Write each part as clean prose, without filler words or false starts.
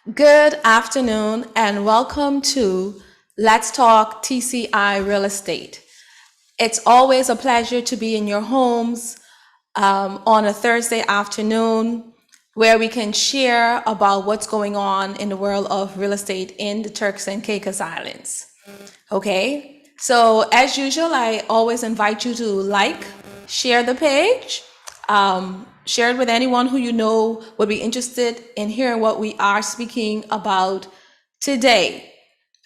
Good afternoon and welcome to Let's Talk TCI Real Estate. It's always a pleasure to be in your homes on a Thursday afternoon where we can share about what's going on in the world of real estate in the Turks and Caicos Islands. Okay, so as usual, I always invite you to like, share the page, share it with anyone who you know would be interested in hearing what we are speaking about today.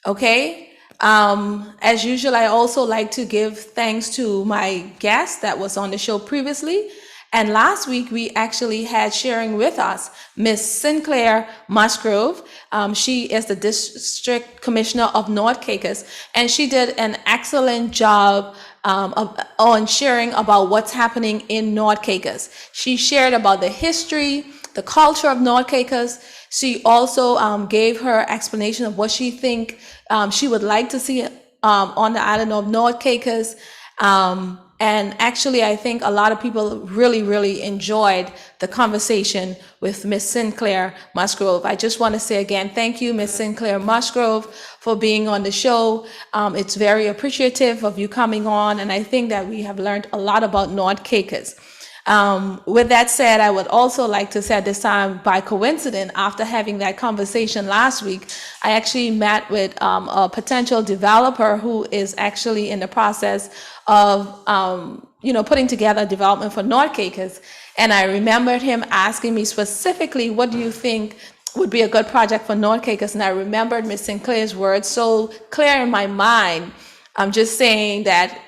Okay, as usual, I also like to give thanks to my guest that was on the show previously. And last week, we actually had sharing with us Miss Sinclair Musgrove. She is the District Commissioner of North Caicos, and she did an excellent job on sharing about what's happening in North Caicos. She shared about the history, the culture of North Caicos. She also gave her explanation of what she think she would like to see on the island of North Caicos. And actually, I think a lot of people really enjoyed the conversation with Miss Sinclair Musgrove. I just want to say again, thank you, Miss Sinclair Musgrove, for being on the show. It's very appreciative of you coming on, and I think that we have learned a lot about North Caicos. With that said, I would also like to say at this time, by coincidence, after having that conversation last week, I actually met with a potential developer who is actually in the process of, putting together a development for North Caicos. And I remembered him asking me specifically, what do you think would be a good project for North Caicos? And I remembered Ms. Sinclair's words so clear in my mind. I'm just saying that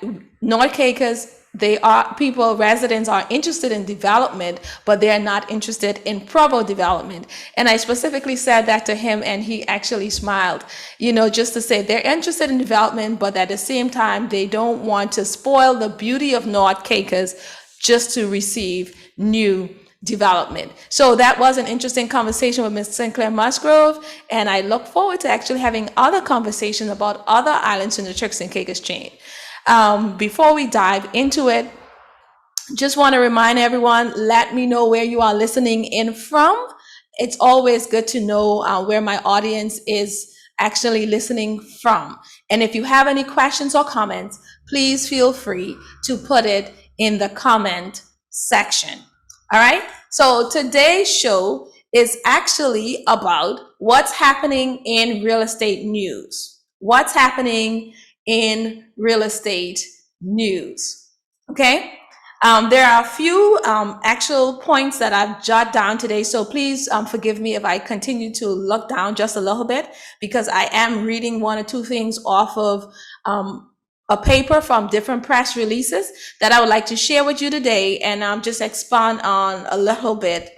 North Caicos, residents are interested in development, but they are not interested in Provo development. And I specifically said that to him, and he actually smiled, just to say they're interested in development, but at the same time, they don't want to spoil the beauty of North Caicos just to receive new development. So that was an interesting conversation with Ms. Sinclair Musgrove, and I look forward to actually having other conversations about other islands in the Turks and Caicos chain. Before we dive into it, just want to remind everyone, let me know where you are listening in from. It's always good to know where my audience is actually listening from. And if you have any questions or comments, please feel free to put it in the comment section. All right. So today's show is actually about what's happening in real estate news. What's happening in real estate news. Okay. There are a few actual points that I've jotted down today, so please forgive me if I continue to look down just a little bit, because I am reading one or two things off of a paper from different press releases that I would like to share with you today, and just expand on a little bit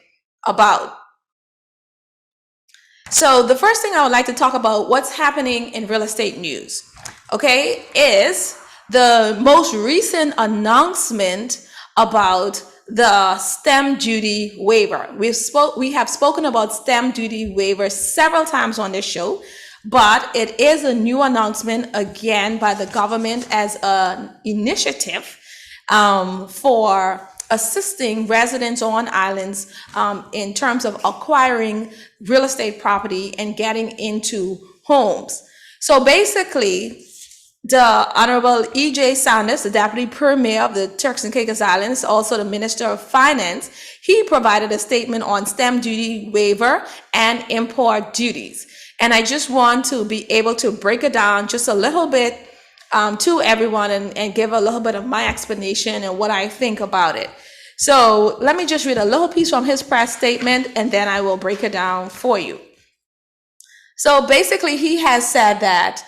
about. So the first thing I would like to talk about, what's happening in real estate news, okay, is the most recent announcement about the stamp duty waiver. We have spoken about stamp duty waiver several times on this show, but it is a new announcement again by the government as an initiative for assisting residents on islands in terms of acquiring real estate property and getting into homes. So basically, the Honorable E.J. Sanders, the Deputy Premier of the Turks and Caicos Islands, also the Minister of Finance, he provided a statement on stamp duty waiver and import duties. And I just want to be able to break it down just a little bit to everyone and give a little bit of my explanation and what I think about it. So let me just read a little piece from his press statement, and then I will break it down for you. So basically, he has said that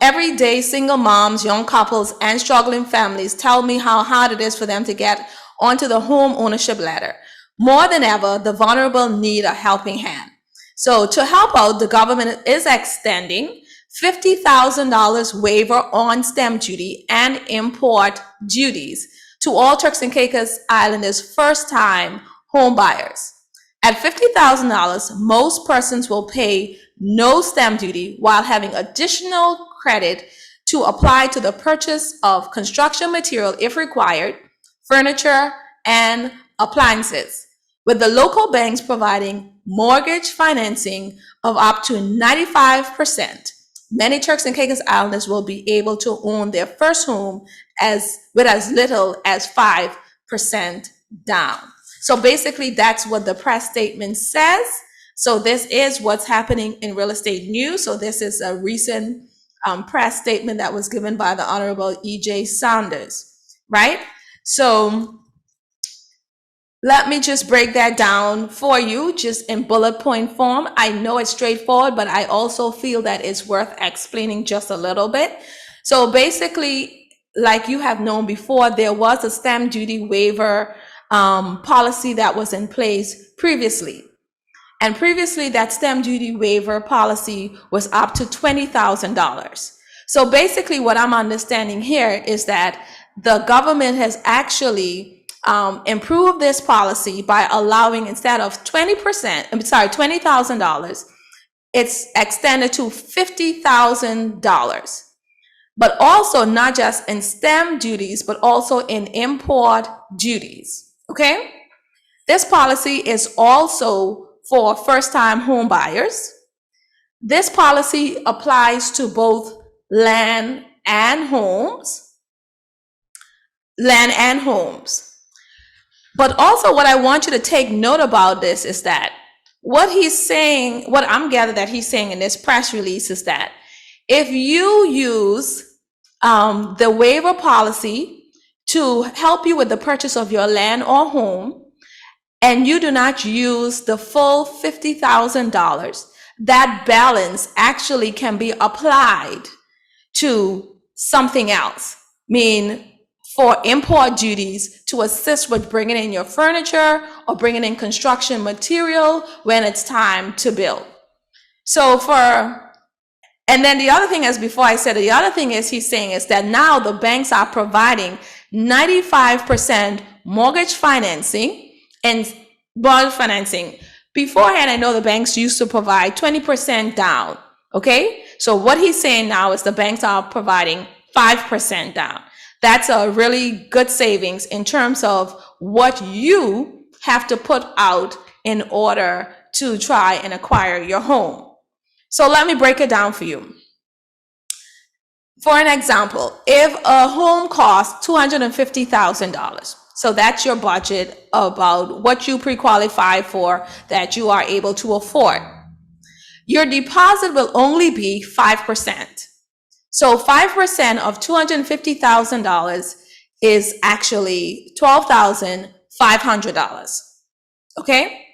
every day, single moms, young couples, and struggling families tell me how hard it is for them to get onto the home ownership ladder. More than ever, the vulnerable need a helping hand. So to help out, the government is extending $50,000 waiver on stamp duty and import duties to all Turks and Caicos Islanders first-time home buyers. At $50,000, most persons will pay no stamp duty while having additional credit to apply to the purchase of construction material if required, furniture, and appliances. with the local banks providing mortgage financing of up to 95%. Many Turks and Caicos Islanders will be able to own their first home with as little as 5% down. So basically, that's what the press statement says. So this is what's happening in real estate news. So this is a recent press statement that was given by the Honorable E.J. Saunders, right? So let me just break that down for you just in bullet point form. I know it's straightforward, but I also feel that it's worth explaining just a little bit. So basically, like you have known before, there was a stamp duty waiver policy that was in place previously. And previously, that stamp duty waiver policy was up to $20,000. So basically, what I'm understanding here is that the government has actually improved this policy by allowing, instead of $20,000, it's extended to $50,000. But also not just in stamp duties, but also in import duties, okay? This policy is also for first-time home buyers. This policy applies to both land and homes. But also what I want you to take note about this is that what he's saying, what I'm gathered that he's saying in this press release is that if you use the waiver policy to help you with the purchase of your land or home, and you do not use the full $50,000, that balance actually can be applied to something else. For import duties to assist with bringing in your furniture or bringing in construction material when it's time to build. And then the other thing is, before I said, the other thing is he's saying is that now the banks are providing 95% mortgage financing and bond financing. Beforehand, I know the banks used to provide 20% down, okay? So what he's saying now is the banks are providing 5% down. That's a really good savings in terms of what you have to put out in order to try and acquire your home. So let me break it down for you. For an example, if a home costs $250,000, so that's your budget about what you pre-qualify for that you are able to afford, your deposit will only be 5%. So 5% of $250,000 is actually $12,500, okay?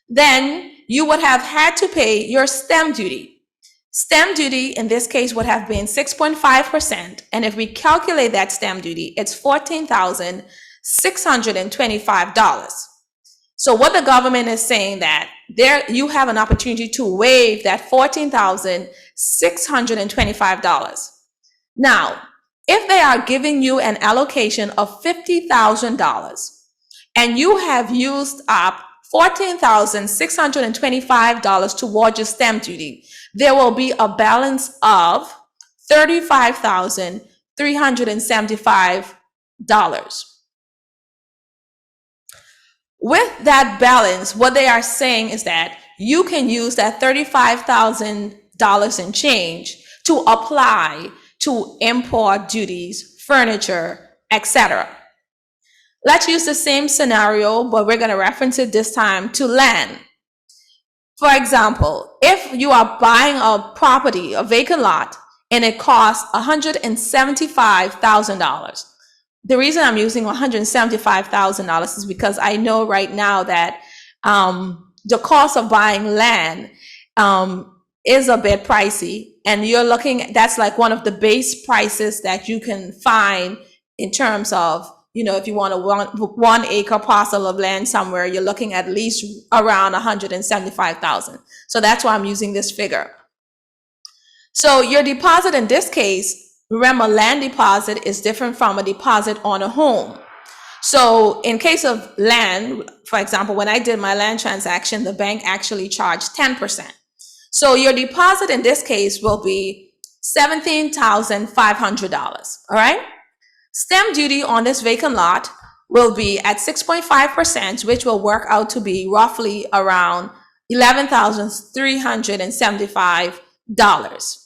Then you would have had to pay your stamp duty. Stamp duty in this case would have been 6.5%. And if we calculate that stamp duty, it's $14,625. So what the government is saying that you have an opportunity to waive that $14,625. Now, if they are giving you an allocation of $50,000 and you have used up $14,625 towards your stamp duty, there will be a balance of $35,375. With that balance, what they are saying is that you can use that $35,000 and change to apply to import duties, furniture, etc. Let's use the same scenario, but we're going to reference it this time to land. For example, if you are buying a property, a vacant lot, and it costs $175,000. The reason I'm using $175,000 is because I know right now that the cost of buying land is a bit pricey, and you're looking, that's like one of the base prices that you can find in terms of, if you want a 1 acre parcel of land somewhere, you're looking at least around $175,000. So that's why I'm using this figure. So your deposit in this case, remember, land deposit is different from a deposit on a home. So in case of land, for example, when I did my land transaction, the bank actually charged 10%. So your deposit in this case will be $17,500, all right? Stamp duty on this vacant lot will be at 6.5%, which will work out to be roughly around $11,375.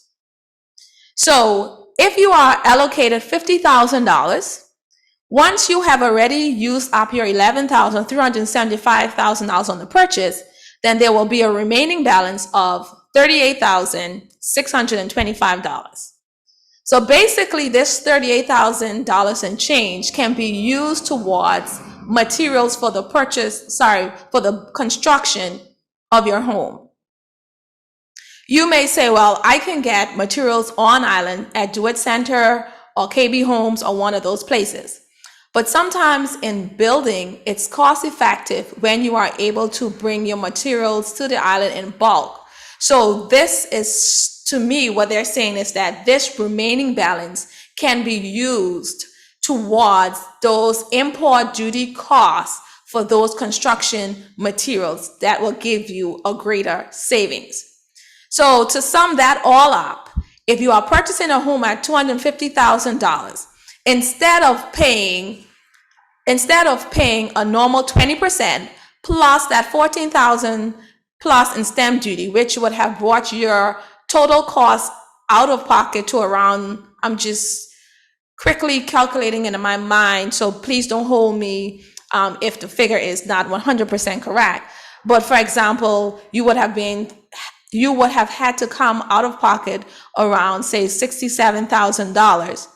So if you are allocated $50,000, once you have already used up your $11,375,000 on the purchase, then there will be a remaining balance of $38,625. So basically, this $38,000 and change can be used towards materials for the for the construction of your home. You may say, well, I can get materials on island at Do It Center or KB Homes or one of those places. But sometimes in building, it's cost effective when you are able to bring your materials to the island in bulk. So this is, to me, what they're saying is that this remaining balance can be used towards those import duty costs for those construction materials that will give you a greater savings. So to sum that all up, if you are purchasing a home at $250,000, instead of paying a normal 20% plus that $14,000 plus in stamp duty, which would have brought your total cost out of pocket to around, I'm just quickly calculating it in my mind, so please don't hold me if the figure is not 100% correct. But for example, you would have had to come out of pocket around, say, $67,000.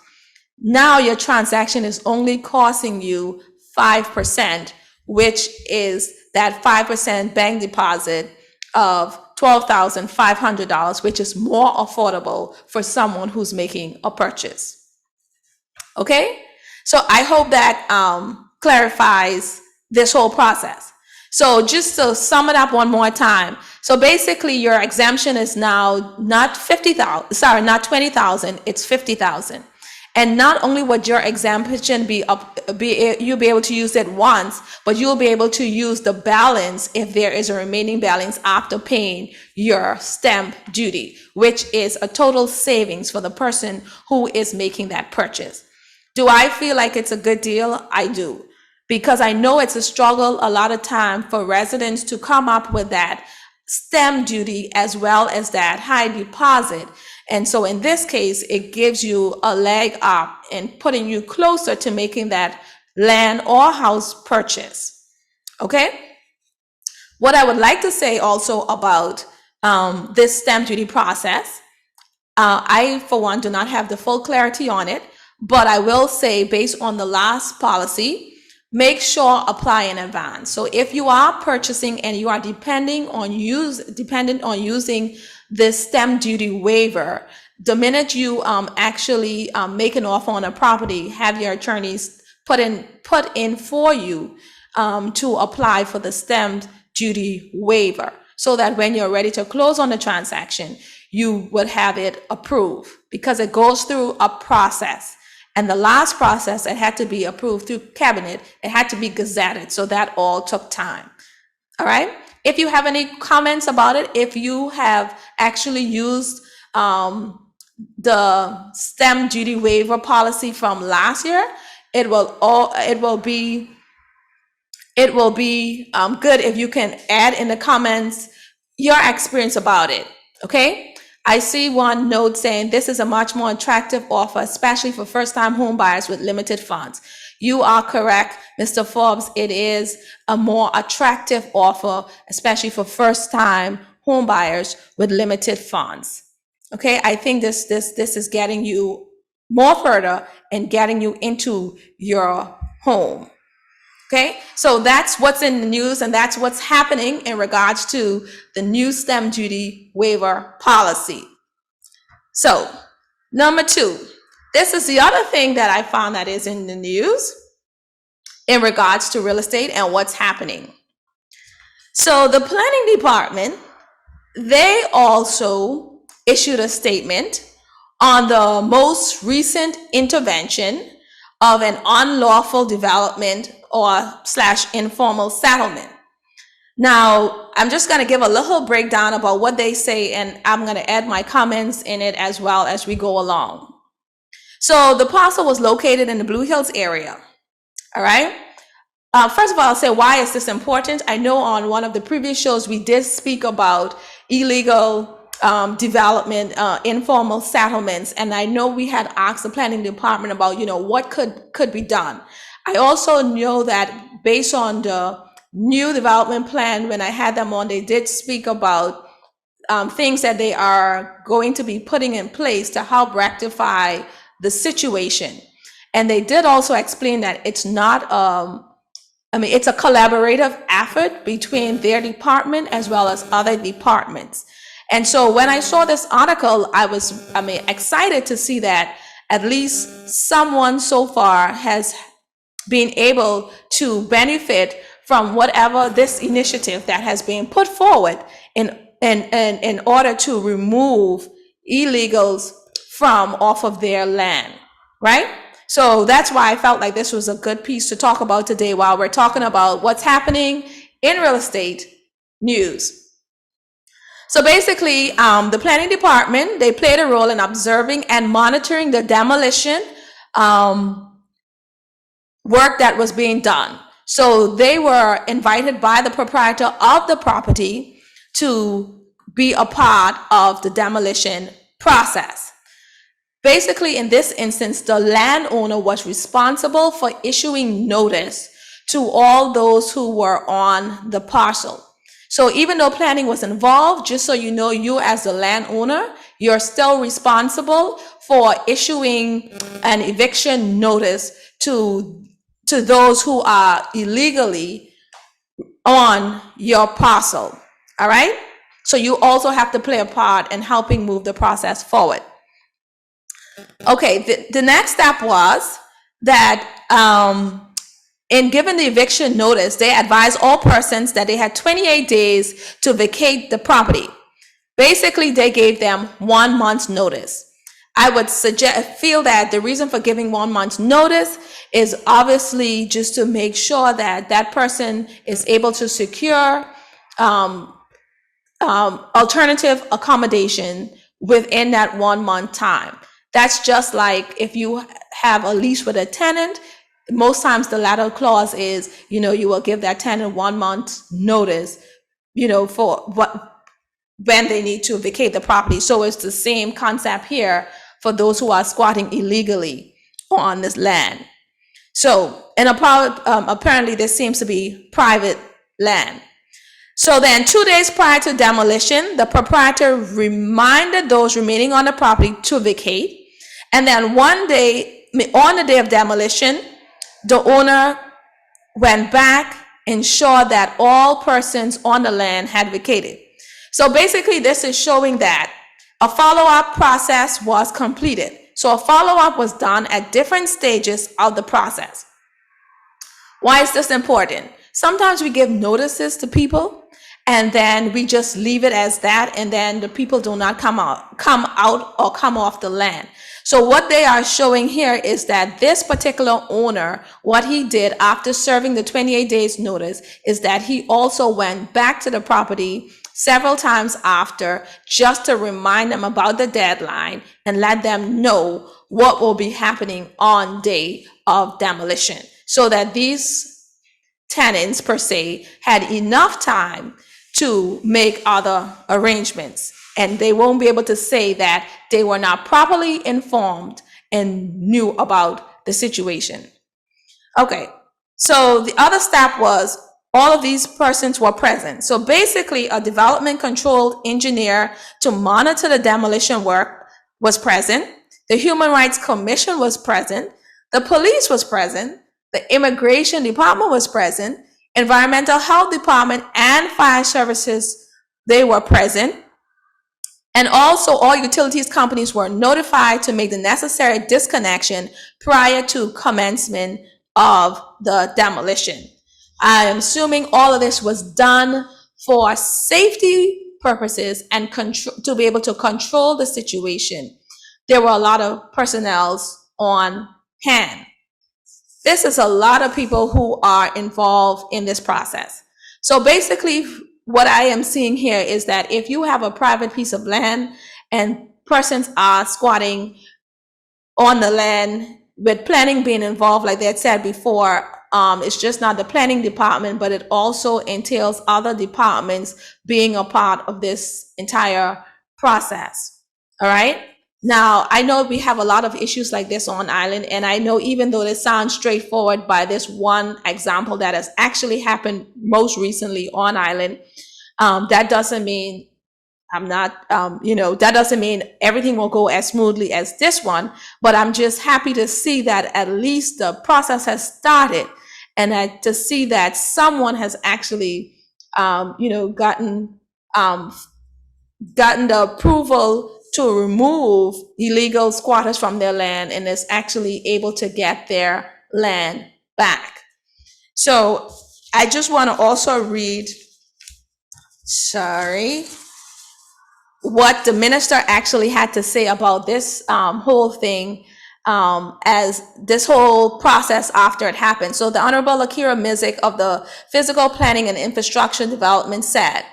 Now your transaction is only costing you 5%, which is that 5% bank deposit of $12,500, which is more affordable for someone who's making a purchase. Okay? So I hope that clarifies this whole process. So just to sum it up one more time. So basically your exemption is now not $20,000, it's $50,000. And not only would your exemption you'll be able to use it once, but you'll be able to use the balance if there is a remaining balance after paying your stamp duty, which is a total savings for the person who is making that purchase. Do I feel like it's a good deal? I do, because I know it's a struggle a lot of time for residents to come up with that stamp duty as well as that high deposit. And so in this case, it gives you a leg up and putting you closer to making that land or house purchase. Okay? What I would like to say also about this stamp duty process, I, for one, do not have the full clarity on it, but I will say, based on the last policy, make sure apply in advance. So if you are purchasing and you are dependent on using this stamp duty waiver, the minute you actually make an offer on a property, have your attorneys put in for you to apply for the stamp duty waiver, so that when you're ready to close on the transaction, you would have it approved, because it goes through a process. And the last process, it had to be approved through cabinet, it had to be gazetted, so that all took time. All right? If you have any comments about it, if you have actually used the stamp duty waiver policy from last year, it will be good if you can add in the comments your experience about it. Okay? I see one note saying this is a much more attractive offer, especially for first-time home buyers with limited funds. You are correct, Mr. Forbes. It is a more attractive offer, especially for first-time home buyers with limited funds. Okay, I think this is getting you more further and getting you into your home. Okay, so that's what's in the news, and that's what's happening in regards to the new stamp duty waiver policy. So, number 2, this is the other thing that I found that is in the news in regards to real estate and what's happening. So the planning department, they also issued a statement on the most recent intervention of an unlawful development or / informal settlement. Now, I'm just going to give a little breakdown about what they say, and I'm going to add my comments in it as well as we go along. So the parcel was located in the Blue Hills area. All right. First of all, I'll say, why is this important? I know on one of the previous shows we did speak about illegal development, informal settlements, and I know we had asked the planning department about, what could be done. I also know that based on the new development plan, when I had them on, they did speak about things that they are going to be putting in place to help rectify the situation. And they did also explain that it's not it's a collaborative effort between their department as well as other departments. And so when I saw this article, I was excited to see that at least someone so far has been able to benefit from whatever this initiative that has been put forward in order to remove illegals from off of their land, right? So that's why I felt like this was a good piece to talk about today while we're talking about what's happening in real estate news. So basically, the planning department, they played a role in observing and monitoring the demolition work that was being done. So they were invited by the proprietor of the property to be a part of the demolition process. Basically, in this instance, the landowner was responsible for issuing notice to all those who were on the parcel. So even though planning was involved, just so you know, you as the landowner, you're still responsible for issuing an eviction notice to those who are illegally on your parcel. All right? So you also have to play a part in helping move the process forward. Okay, the next step was that in giving the eviction notice, they advised all persons that they had 28 days to vacate the property. Basically, they gave them 1 month's notice. I would feel that the reason for giving 1 month's notice is obviously just to make sure that that person is able to secure alternative accommodation within that 1 month time. That's just like if you have a lease with a tenant, most times the latter clause is, you will give that tenant 1 month notice, for when they need to vacate the property. So it's the same concept here for those who are squatting illegally on this land. So, and apparently this seems to be private land. So then 2 days prior to demolition, the proprietor reminded those remaining on the property to vacate. And then one day, on the day of demolition, the owner went back, ensured that all persons on the land had vacated. So basically, this is showing that a follow-up process was completed. So a follow-up was done at different stages of the process. Why is this important? Sometimes we give notices to people and then we just leave it as that, and then the people do not come out or come off the land. So what they are showing here is that this particular owner, what he did after serving the 28 days notice is that he also went back to the property several times after, just to remind them about the deadline and let them know what will be happening on day of demolition, so that these tenants per se had enough time to make other arrangements, and they won't be able to say that they were not properly informed and knew about the situation. Okay, so the other step was all of these persons were present. So basically, a development control engineer to monitor the demolition work was present. The Human Rights Commission was present. The police was present. The Immigration Department was present. Environmental Health Department and Fire Services, they were present. And also all utilities companies were notified to make the necessary disconnection prior to commencement of the demolition. I am assuming all of this was done for safety purposes and to be able to control the situation. There were a lot of personnel on hand. This is a lot of people who are involved in this process. So basically, what I am seeing here is that if you have a private piece of land and persons are squatting on the land with planning being involved, like they had said before, It's just not the planning department, but it also entails other departments being a part of this entire process. All right. Now, I know we have a lot of issues like this on island, and I know even though this sounds straightforward by this one example that has actually happened most recently on island, that doesn't mean that doesn't mean everything will go as smoothly as this one, but I'm just happy to see that at least the process has started, and to see that someone has actually, gotten the approval to remove illegal squatters from their land and is actually able to get their land back. So I just want to also read, what the minister actually had to say about this whole thing, as this whole process after it happened. So the Honorable Akira Mizik of the Physical Planning and Infrastructure Development said,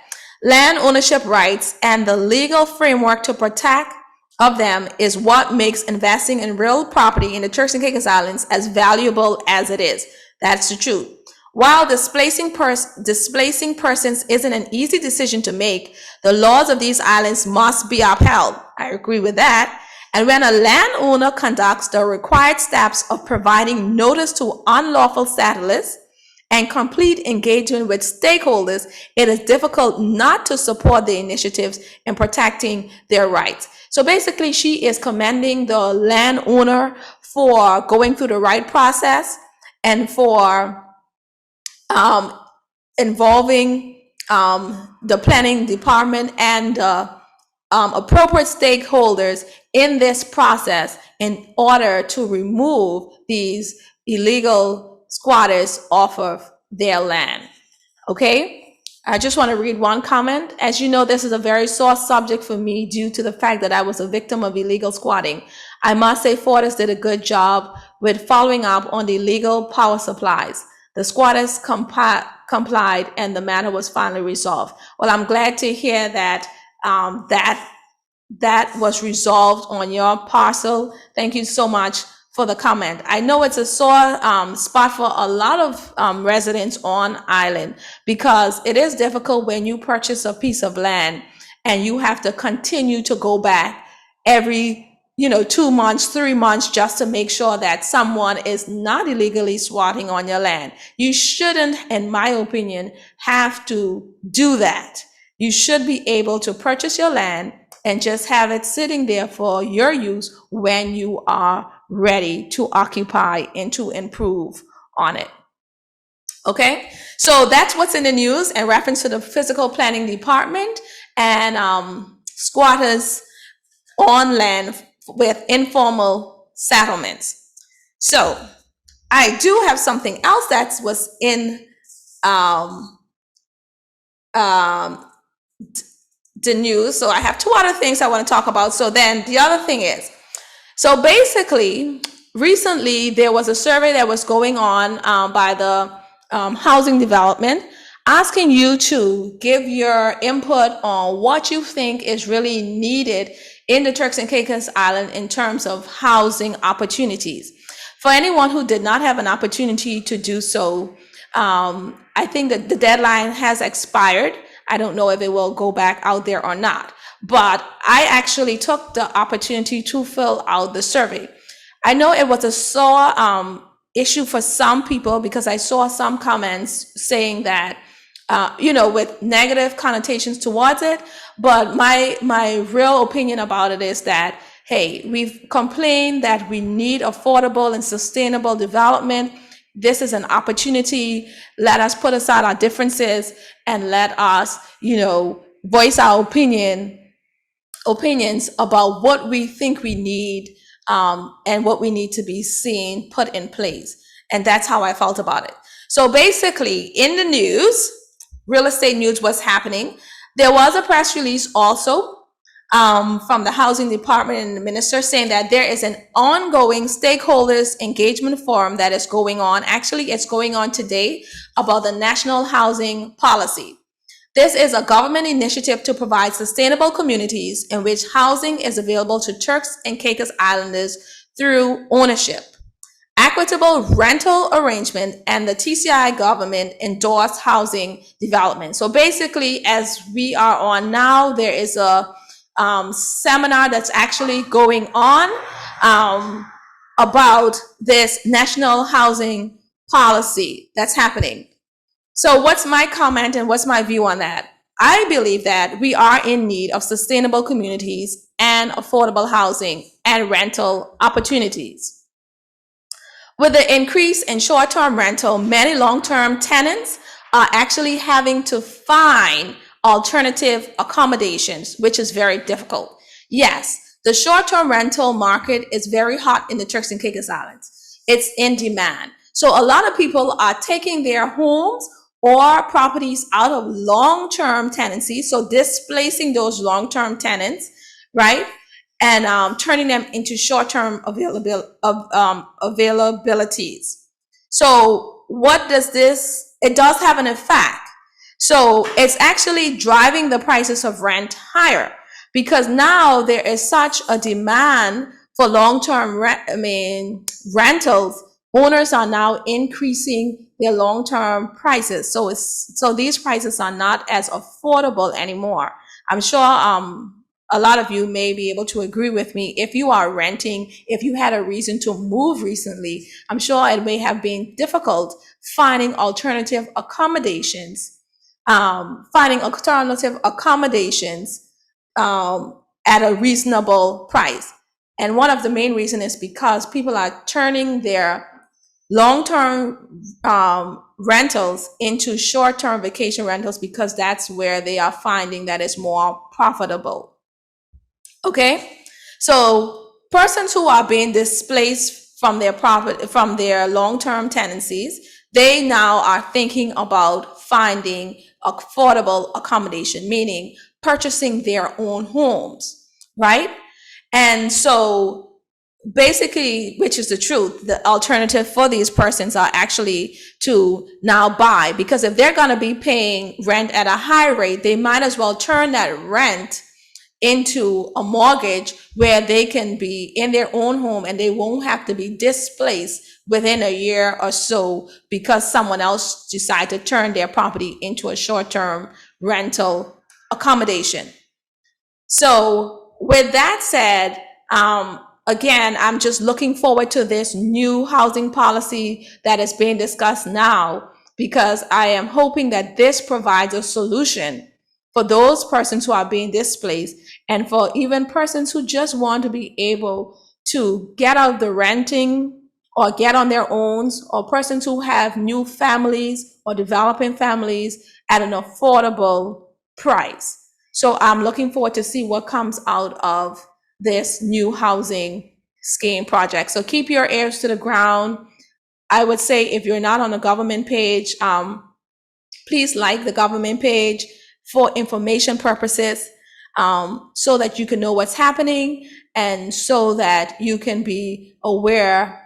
land ownership rights and the legal framework to protect of them is what makes investing in real property in the Turks and Caicos Islands as valuable as it is. That's the truth. While displacing persons isn't an easy decision to make, the laws of these islands must be upheld. I agree with that. And when a landowner conducts the required steps of providing notice to unlawful settlers and complete engagement with stakeholders, it is difficult not to support the initiatives in protecting their rights. So basically, she is commending the landowner for going through the right process and for involving the planning department and appropriate stakeholders in this process in order to remove these illegal squatters off of their land. Okay? I just want to read one comment. As you know, this is a very sore subject for me due to the fact that I was a victim of illegal squatting. I must say Fortis did a good job with following up on the illegal power supplies. The squatters complied and the matter was finally resolved. Well, I'm glad to hear that that was resolved on your parcel. Thank you so much for the comment. I know it's a sore spot for a lot of residents on island, because it is difficult when you purchase a piece of land and you have to continue to go back every 2 months, 3 months, just to make sure that someone is not illegally squatting on your land. You shouldn't, in my opinion, have to do that. You should be able to purchase your land and just have it sitting there for your use when you are ready to occupy and to improve on it. Okay, so that's what's in the news in reference to the physical planning department and squatters on land with informal settlements. So I do have something else that was in the news. So I have 2 other things I want to talk about. So then the other thing is, so basically recently there was a survey that was going on by the housing development, asking you to give your input on what you think is really needed in the Turks and Caicos Island in terms of housing opportunities. For anyone who did not have an opportunity to do so, I think that the deadline has expired. I don't know if it will go back out there or not, but I actually took the opportunity to fill out the survey. I know it was a sore issue for some people because I saw some comments saying that with negative connotations towards it. But my real opinion about it is that, hey, we've complained that we need affordable and sustainable development. This is an opportunity. Let us put aside our differences and let us, voice our opinions about what we think we need and what we need to be seen, put in place. And that's how I felt about it. So basically, in the news, real estate news, what's happening, there was a press release also from the housing department and the minister saying that there is an ongoing stakeholders engagement forum that is going on. Actually, it's going on today about the national housing policy. This is a government initiative to provide sustainable communities in which housing is available to Turks and Caicos Islanders through ownership, equitable rental arrangement, and the TCI government endorsed housing development. So basically, as we are on now, there is a seminar that's actually going on about this national housing policy that's happening. So what's my comment and what's my view on that? I believe that we are in need of sustainable communities and affordable housing and rental opportunities. With the increase in short-term rental, many long-term tenants are actually having to find alternative accommodations, which is very difficult. Yes, the short-term rental market is very hot in the Turks and Caicos Islands. It's in demand. So a lot of people are taking their homes or properties out of long-term tenancy, so displacing those long-term tenants, right? And turning them into short-term availabilities. So what does this, it does have an effect. So it's actually driving the prices of rent higher because now there is such a demand for long-term rentals. Owners are now increasing their long-term prices. So these prices are not as affordable anymore. I'm sure a lot of you may be able to agree with me. If you are renting, if you had a reason to move recently, I'm sure it may have been difficult finding alternative accommodations, at a reasonable price. And one of the main reasons is because people are turning their long-term rentals into short-term vacation rentals because that's where they are finding that it's more profitable. Okay, so persons who are being displaced from their long-term tenancies, they now are thinking about finding affordable accommodation, meaning purchasing their own homes, right? And so basically, which is the truth, the alternative for these persons are actually to now buy, because if they're going to be paying rent at a high rate, they might as well turn that rent into a mortgage where they can be in their own home and they won't have to be displaced within a year or so because someone else decided to turn their property into a short-term rental accommodation. So with that said, again, I'm just looking forward to this new housing policy that is being discussed now, because I am hoping that this provides a solution for those persons who are being displaced and for even persons who just want to be able to get out of the renting or get on their own, or persons who have new families or developing families at an affordable price. So I'm looking forward to see what comes out of this new housing scheme project. So keep your ears to the ground. I would say if you're not on the government page, please like the government page for information purposes, so that you can know what's happening and so that you can be aware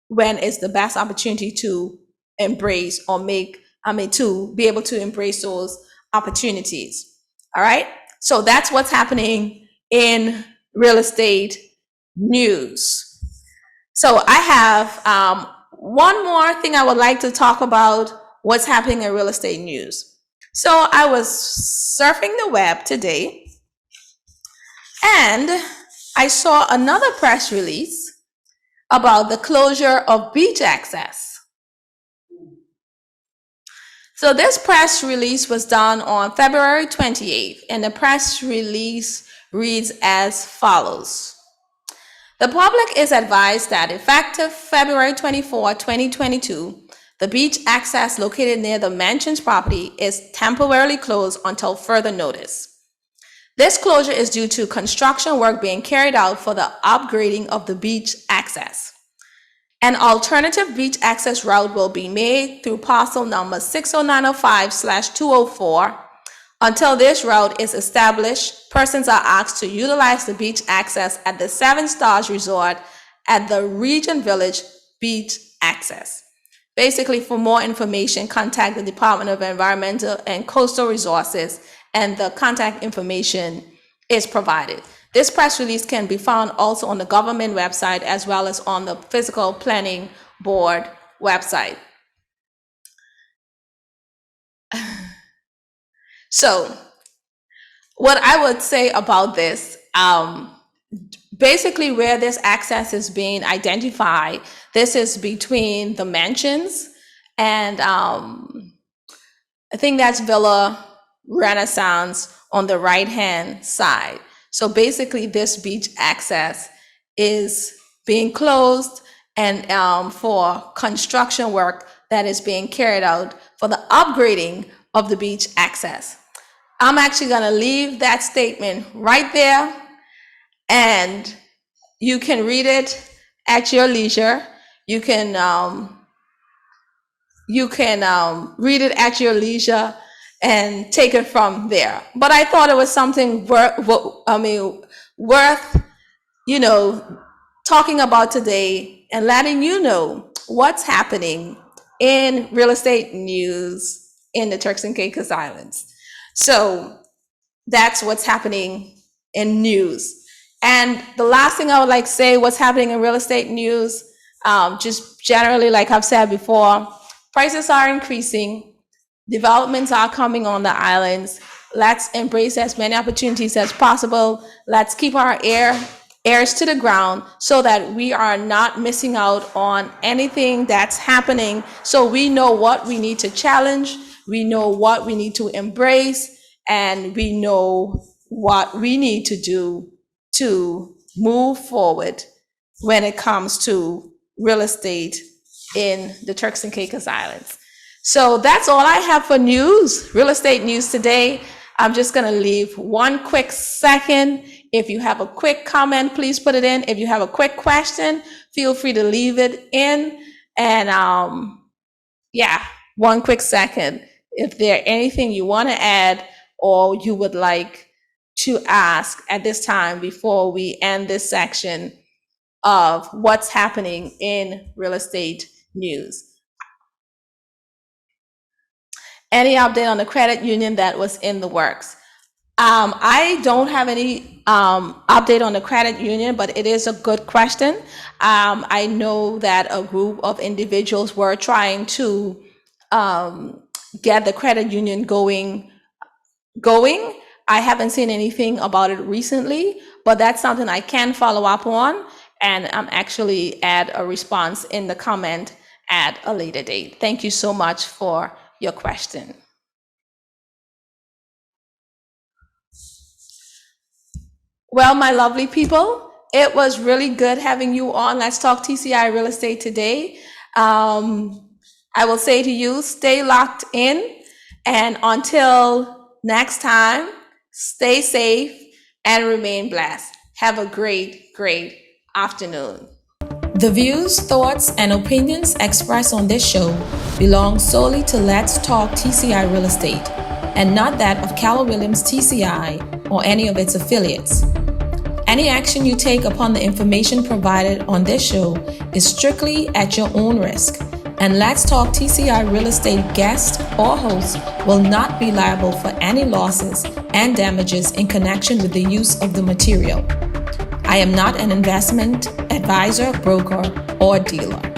when is the best opportunity to embrace or to be able to embrace those opportunities. All right. So that's what's happening in real estate news. So I have one more thing I would like to talk about what's happening in real estate news. So I was surfing the web today and I saw another press release about the closure of beach access. So this press release was done on February 28th, and the press release reads as follows. The public is advised that effective February 24, 2022, the beach access located near the mansion's property is temporarily closed until further notice. This closure is due to construction work being carried out for the upgrading of the beach access. An alternative beach access route will be made through parcel number 60905/204. Until this route is established, persons are asked to utilize the beach access at the 7 Stars Resort at the Regent Village Beach Access. Basically, for more information, contact the Department of Environmental and Coastal Resources, and the contact information is provided. This press release can be found also on the government website as well as on the Physical Planning board website. So what I would say about this, basically where this access is being identified, this is between the mansions and I think that's Villa Renaissance on the right-hand side. So basically this beach access is being closed and for construction work that is being carried out for the upgrading of the beach access. I'm actually gonna leave that statement right there, and you can read it at your leisure. You can read it at your leisure and take it from there. But I thought it was something worth, talking about today and letting you know what's happening in real estate news in the Turks and Caicos Islands. So that's what's happening in news. And the last thing I would like to say, what's happening in real estate news, just generally, like I've said before, prices are increasing, developments are coming on the islands. Let's embrace as many opportunities as possible. Let's keep our ears to the ground so that we are not missing out on anything that's happening. So we know what we need to challenge, we know what we need to embrace, and we know what we need to do to move forward when it comes to real estate in the Turks and Caicos Islands. So that's all I have for news, real estate news today. I'm just gonna leave one quick second. If you have a quick comment, please put it in. If you have a quick question, feel free to leave it in. And one quick second. If there anything you wanna add or you would like to ask at this time before we end this section of what's happening in real estate news. Any update on the credit union that was in the works? I don't have any update on the credit union, but it is a good question. I know that a group of individuals were trying to get the credit union going. I haven't seen anything about it recently, but that's something I can follow up on, and actually add a response in the comment at a later date. Thank you so much for your question. Well, my lovely people, it was really good having you on Let's Talk TCI Real Estate today. I will say to you, stay locked in, and until next time, stay safe and remain blessed. Have a great, great afternoon. The views, thoughts, and opinions expressed on this show belong solely to Let's Talk TCI Real Estate and not that of Keller Williams TCI or any of its affiliates. Any action you take upon the information provided on this show is strictly at your own risk, and Let's Talk TCI Real Estate guest or host will not be liable for any losses and damages in connection with the use of the material. I am not an investment advisor, broker, or dealer.